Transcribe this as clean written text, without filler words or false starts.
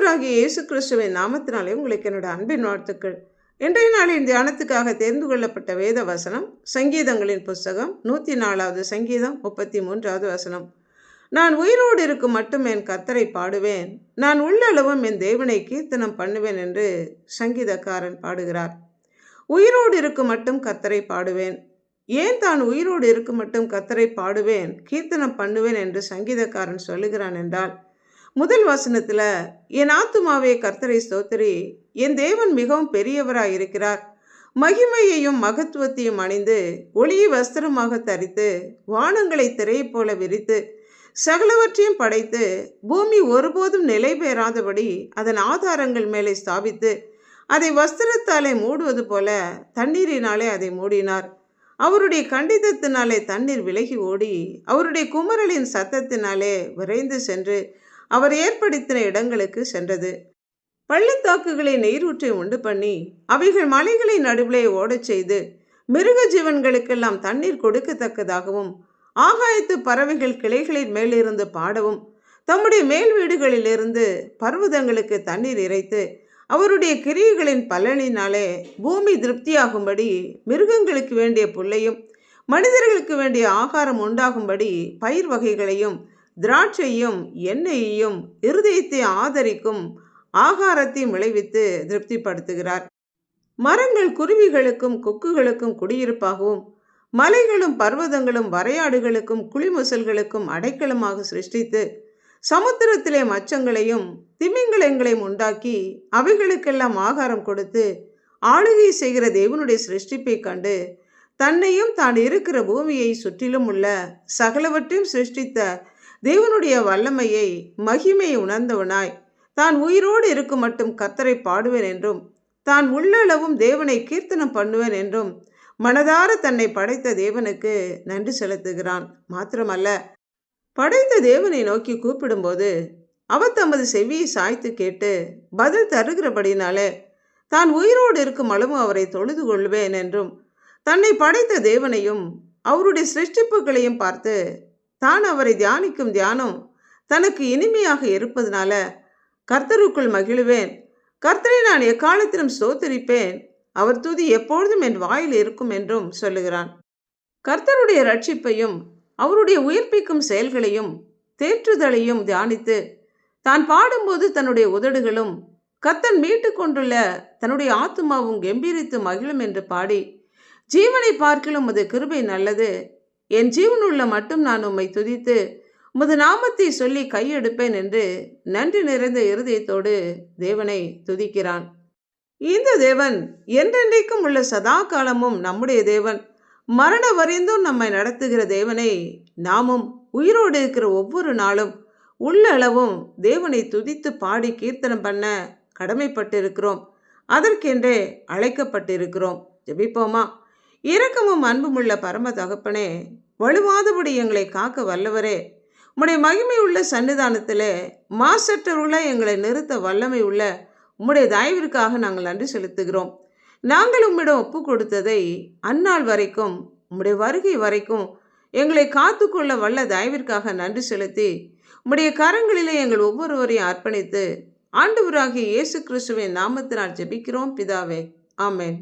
ஆண்டவராகிய இயேசு கிறிஸ்துவின் நாமத்தினாலே உங்களுக்கு என்னோட அன்பின் வாழ்த்துக்கள். இன்றைய நாளின் தியானத்துக்காக தேர்ந்து கொள்ளப்பட்ட வேத வசனம் சங்கீதங்களின் புஸ்தகம் 104வது சங்கீதம் 33வது வசனம். நான் உயிரோடு இருக்கும் மட்டும் என் கர்த்தரை பாடுவேன், நான் உள்ளளவும் என் தேவனை கீர்த்தனம் பண்ணுவேன் என்று சங்கீதக்காரன் பாடுகிறார். உயிரோடு இருக்கும் மட்டும் கர்த்தரை பாடுவேன். ஏன் தான் உயிரோடு இருக்கும் மட்டும் கர்த்தரை பாடுவேன், கீர்த்தனம் பண்ணுவேன் என்று சங்கீதக்காரன் சொல்லுகிறான் என்றால், முதல் வசனத்தில் என் ஆத்துமாவே கர்த்தரை ஸ்தோத்திரி, என் தேவன் மிகவும் பெரியவராய் இருக்கிறார், மகிமையையும் மகத்துவத்தையும் அணிந்து ஒளியை வஸ்திரமாக தரித்து வானங்களை திரையை போல விரித்து சகலவற்றையும் படைத்து பூமி ஒருபோதும் நிலை பெறாதபடி அதன் ஆதாரங்கள் மேலே ஸ்தாபித்து அதை வஸ்திரத்தாலே மூடுவது போல தண்ணீரினாலே அதை மூடினார். அவருடைய கண்டிதத்தினாலே தண்ணீர் விலகி ஓடி அவருடைய குமரலின் சத்தத்தினாலே விரைந்து சென்று அவர் ஏற்படுத்தின இடங்களுக்கு சென்றது. பள்ளத்தாக்குகளை நீரூற்றை உண்டு பண்ணி அவைகள் மலைகளை நடுவிலே ஓடச் செய்து மிருக ஜீவன்களுக்கெல்லாம் தண்ணீர் கொடுக்கத்தக்கதாகவும் ஆகாயத்து பறவைகள் கிளைகளின் மேலிருந்து பாடவும் தம்முடைய மேல் வீடுகளிலிருந்து பர்வதங்களுக்கு தண்ணீர் இறைத்து அவருடைய கிரியைகளின் பலனினாலே பூமி திருப்தியாகும்படி மிருகங்களுக்கு வேண்டிய புல்லையும் மனிதர்களுக்கு வேண்டிய ஆகாரம் உண்டாகும்படி பயிர் வகைகளையும் திராட்சையும் எண்ணெயையும் இருதயத்தை ஆதரிக்கும் ஆகாரத்தையும் விளைவித்து திருப்திப்படுத்துகிறார். மரங்கள் குருவிகளுக்கும் கொக்குகளுக்கும் குடியிருப்பாகவும் மலைகளும் பர்வதங்களும் வரையாடுகளுக்கும் குளிமுசல்களுக்கும் அடைக்கலமாக சிருஷ்டித்து சமுத்திரத்திலே மச்சங்களையும் திமிங்கலங்களையும் உண்டாக்கி அவைகளுக்கெல்லாம் ஆகாரம் கொடுத்து ஆளுகை செய்கிற தேவனுடைய சிருஷ்டிப்பை கண்டு தன்னையும் தான் இருக்கிற பூமியை சுற்றிலும் உள்ள சகலவற்றையும் சிருஷ்டித்த தேவனுடைய வல்லமையை மகிமையை உணர்ந்தவனாய் தான் உயிரோடு இருக்கும் மட்டும் கர்த்தரை பாடுவேன் என்றும் தான் உள்ளளவும் தேவனை கீர்த்தனம் பண்ணுவேன் என்றும் மனதார தன்னை படைத்த தேவனுக்கு நன்றி செலுத்துகிறான். மாத்திரமல்ல, படைத்த தேவனை நோக்கி கூப்பிடும்போது அவர் தமது செவியை சாய்த்து கேட்டு பதில் தருகிறபடினாலே தான் உயிரோடு இருக்கும் அளவும் அவரை தொழுது கொள்வேன் என்றும் தன்னை படைத்த தேவனையும் அவருடைய சிருஷ்டிப்புகளையும் பார்த்து தான் அவரை தியானிக்கும் தியானம் தனக்கு இனிமையாக இருப்பதனால கர்த்தருக்குள் மகிழ்வேன், கர்த்தரை நான் எக்காலத்திலும் ஸ்தோத்திரிப்பேன், அவர் துதி எப்பொழுதும் என் வாயில் இருக்கும் என்றும் சொல்லுகிறான். கர்த்தருடைய ரட்சிப்பையும் அவருடைய உயிர்ப்பிக்கும் செயல்களையும் தேற்றுதலையும் தியானித்து தான் பாடும்போது தன்னுடைய உதடுகளும் கர்த்தன் மீட்டு கொண்டுள்ள தன்னுடைய ஆத்துமாவும் கம்பீரித்து மகிழும் என்று பாடி, ஜீவனை பார்க்கிலும் உமது கிருபை நல்லது, என் ஜீவனுள்ள மட்டும் நான் உம்மை துதித்து உமது நாமத்தை சொல்லி கையெடுப்பேன் என்று நன்றி நிறைந்த இருதயத்தோடு தேவனை துதிக்கிறான். இந்த தேவன் என்றென்றைக்கும் உள்ள சதா காலமும் நம்முடைய தேவன், மரண வரைந்தும் நம்மை நடத்துகிற தேவனை நாமும் உயிரோடு இருக்கிற ஒவ்வொரு நாளும் உள்ளளவும் தேவனை துதித்து பாடி கீர்த்தனம் பண்ண கடமைப்பட்டிருக்கிறோம். அதற்கென்றே அழைக்கப்பட்டிருக்கிறோம். ஜெபிப்போமா. இரக்கமும் அன்பும் உள்ள பரம தகப்பனே, வலுவாதபடி எங்களை காக்க வல்லவரே, உம்முடைய மகிமை உள்ள சன்னிதானத்திலே மாசற்றவர்களாக எங்களை நிறுத்த வல்லமை உள்ள உம்முடைய தயவிற்காக நாங்கள் நன்றி செலுத்துகிறோம். நாங்கள் உம்மிடம் ஒப்பு கொடுத்ததை அந்நாள் வரைக்கும் உம்முடைய வருகை வரைக்கும் எங்களை காத்து கொள்ள வல்ல தயவிற்காக நன்றி செலுத்தி உம்முடைய கரங்களிலே எங்கள் ஒவ்வொருவரையும் அர்ப்பணித்து ஆண்டவராகிய இயேசு கிறிஸ்துவின் நாமத்தினால் ஜெபிக்கிறோம் பிதாவே. ஆமென்.